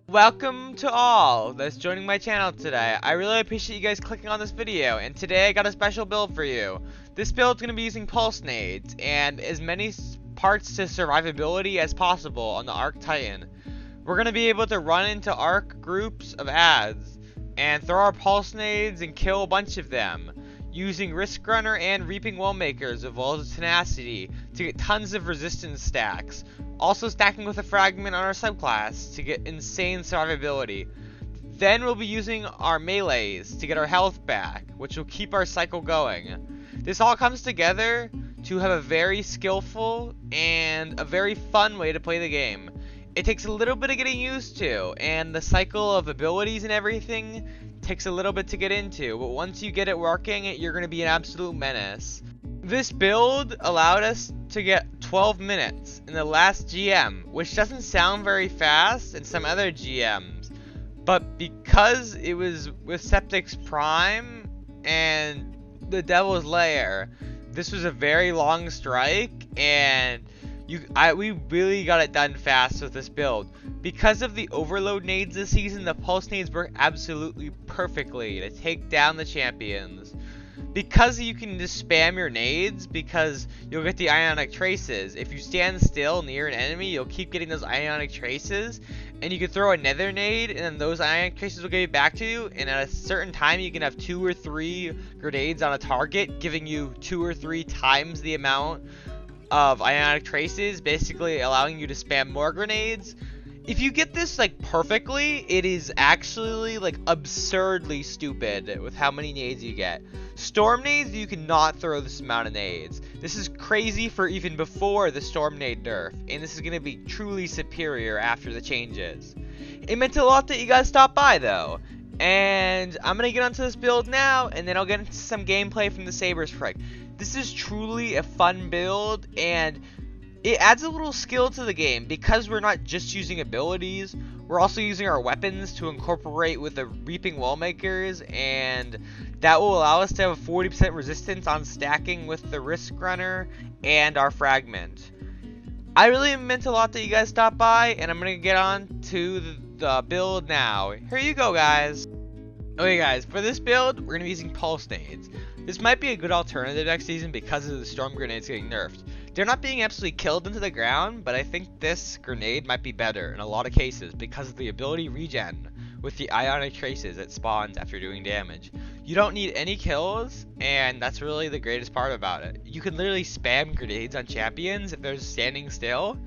Welcome to all that's joining my channel today. I really appreciate you guys clicking on this video, and today I got a special build for you. This build is going to be using pulse nades and as many parts to survivability as possible on the Arc Titan. We're going to be able to run into Arc groups of ads and throw our pulse nades and kill a bunch of them, using Risk Runner and Reaping Wellmakers as well as Tenacity to get tons of resistance stacks. Also stacking with a fragment on our subclass to get insane survivability. Then we'll be using our melees to get our health back, which will keep our cycle going. This all comes together to have a very skillful and a very fun way to play the game. It takes a little bit of getting used to, and the cycle of abilities and everything takes a little bit to get into, but once you get it working, you're going to be an absolute menace. This build allowed us to get 12 minutes in the last GM, which doesn't sound very fast in some other GMs, but because it was with Septic's Prime and the Devil's Lair, this was a very long strike, and we really got it done fast with this build. Because of the overload nades this season, the pulse nades work absolutely perfectly to take down the champions. Because you can just spam your nades, because you'll get the ionic traces. If you stand still near an enemy, you'll keep getting those ionic traces, and you can throw a nether nade, and then those ionic traces will get back to you, and at a certain time you can have 2 or 3 grenades on a target, giving you 2 or 3 times the amount of ionic traces, basically allowing you to spam more grenades. If you get this like perfectly, it is actually like absurdly stupid with how many nades you get. Storm nades, you cannot throw this amount of nades. This is crazy for even before the storm nade nerf, and this is going to be truly superior after the changes. It meant a lot that you guys stopped by though, and I'm going to get onto this build now, and then I'll get into some gameplay from the Saber Strike. This is truly a fun build, and it adds a little skill to the game because we're not just using abilities, we're also using our weapons to incorporate with the Reaping Wellmakers, and that will allow us to have a 40% resistance on stacking with the Risk Runner and our Fragment. I really meant a lot that you guys stopped by, and I'm going to get on to the build now. Here you go, guys. Okay guys, for this build, we're going to be using pulse nades. This might be a good alternative next season because of the storm grenades getting nerfed. They're not being absolutely killed into the ground, but I think this grenade might be better in a lot of cases because of the ability regen with the ionic traces it spawns after doing damage. You don't need any kills, and that's really the greatest part about it. You can literally spam grenades on champions if they're standing still,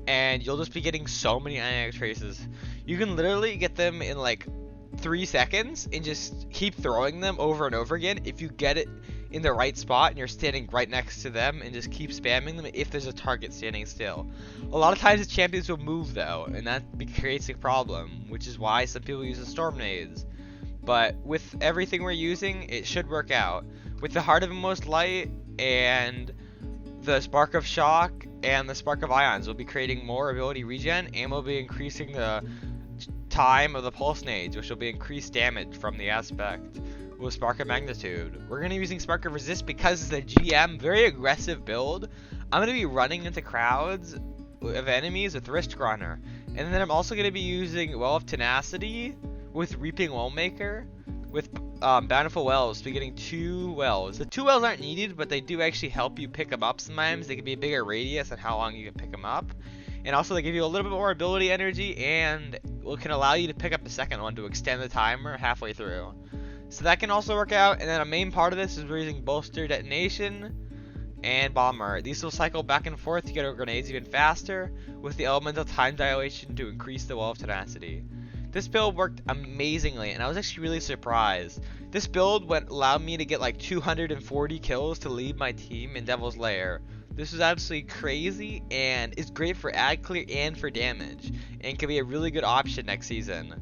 and you'll just be getting so many ionic traces. You can literally get them in like 3 seconds and just keep throwing them over and over again if you get it in the right spot and you're standing right next to them, and just keep spamming them if there's a target standing still. A lot of times the champions will move though, and that creates a problem, which is why some people use the storm nades. But with everything we're using, it should work out. With the Heart of Inmost Light and the Spark of Shock and the Spark of Ions, we'll be creating more ability regen, and we'll be increasing the time of the pulse nades, which will be increased damage from the aspect with Spark of Magnitude. We're going to be using Spark of Resist because it's a GM, very aggressive build. I'm going to be running into crowds of enemies with Risk Runner. And then I'm also going to be using Well of Tenacity with Reaping Wellmaker with Bountiful Wells to be getting 2 wells. The 2 wells aren't needed, but they do actually help you pick them up sometimes. They can be a bigger radius on how long you can pick them up. And also they give you a little bit more ability energy, and can allow you to pick up the second one to extend the timer halfway through. So that can also work out. And then a main part of this is we're using Bolster Detonation and Bomber. These will cycle back and forth to get our grenades even faster, with the Elemental Time Dilation to increase the Well of Tenacity. This build worked amazingly, and I was actually really surprised. This build allowed me to get like 240 kills to lead my team in Devil's Lair. This was absolutely crazy, and it's great for ad clear and for damage, and can be a really good option next season.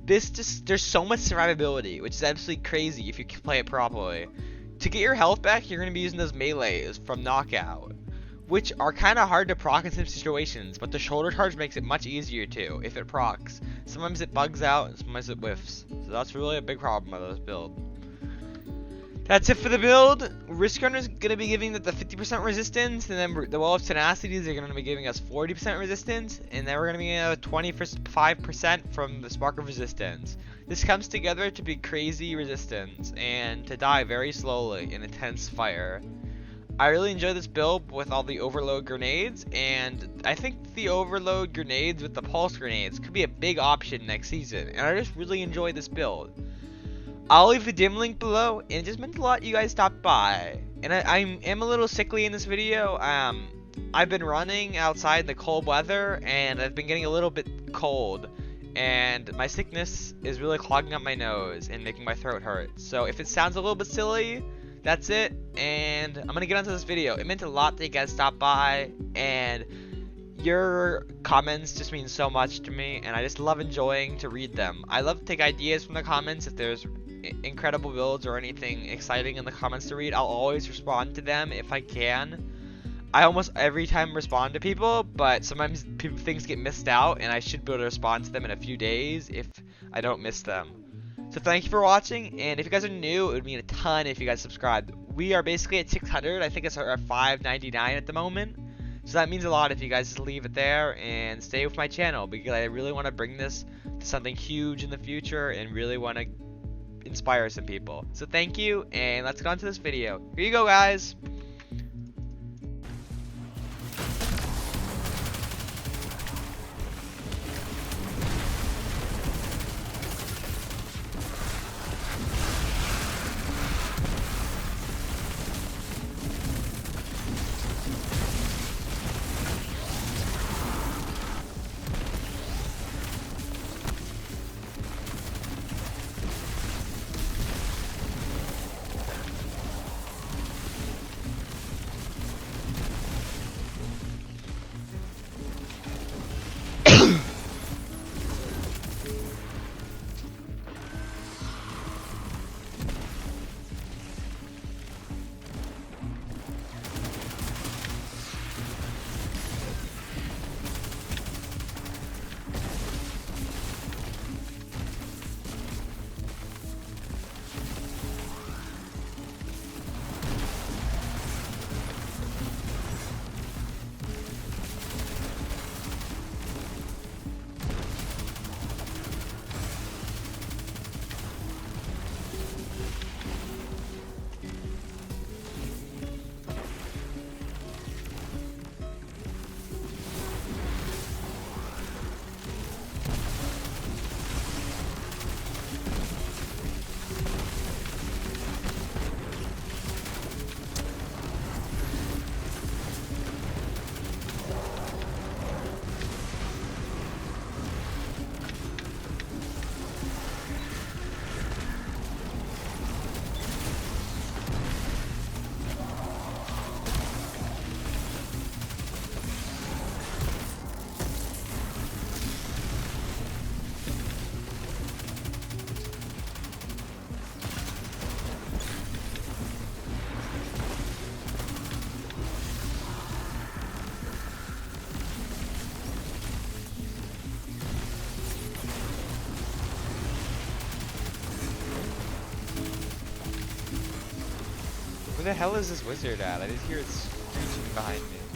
There's so much survivability, which is absolutely crazy if you can play it properly. To get your health back, you're going to be using those melees from Knockout, which are kind of hard to proc in some situations, but the shoulder charge makes it much easier to if it procs. Sometimes it bugs out, and sometimes it whiffs, so that's really a big problem with this build. That's it for the build. Risk Runner's going to be giving the 50% resistance, and then the Wall of Tenacities are going to be giving us 40% resistance, and then we're going to be getting 25% from the Spark of Resistance. This comes together to be crazy resistance, and to die very slowly in intense fire. I really enjoy this build with all the overload grenades, and I think the overload grenades with the pulse grenades could be a big option next season, and I just really enjoy this build. I'll leave the dim link below, and it just meant a lot you guys stopped by. And I am a little sickly in this video. I've been running outside in the cold weather, and I've been getting a little bit cold. And my sickness is really clogging up my nose and making my throat hurt. So if it sounds a little bit silly, that's it. And I'm going to get onto this video. It meant a lot that you guys stopped by, and your comments just mean so much to me, and I just love enjoying to read them. I love to take ideas from the comments. If there's incredible builds or anything exciting in the comments to read, I'll always respond to them if I can. I almost every time respond to people, but sometimes things get missed out, and I should be able to respond to them in a few days if I don't miss them. So thank you for watching, and if you guys are new, it would mean a ton if you guys subscribed. We are basically at 600. I think it's at 599 at the moment. So that means a lot if you guys just leave it there and stay with my channel, because I really want to bring this to something huge in the future and really want to inspire some people. So thank you, and let's get on to this video. Here you go, guys. Where the hell is this wizard at? I just hear it screeching behind me.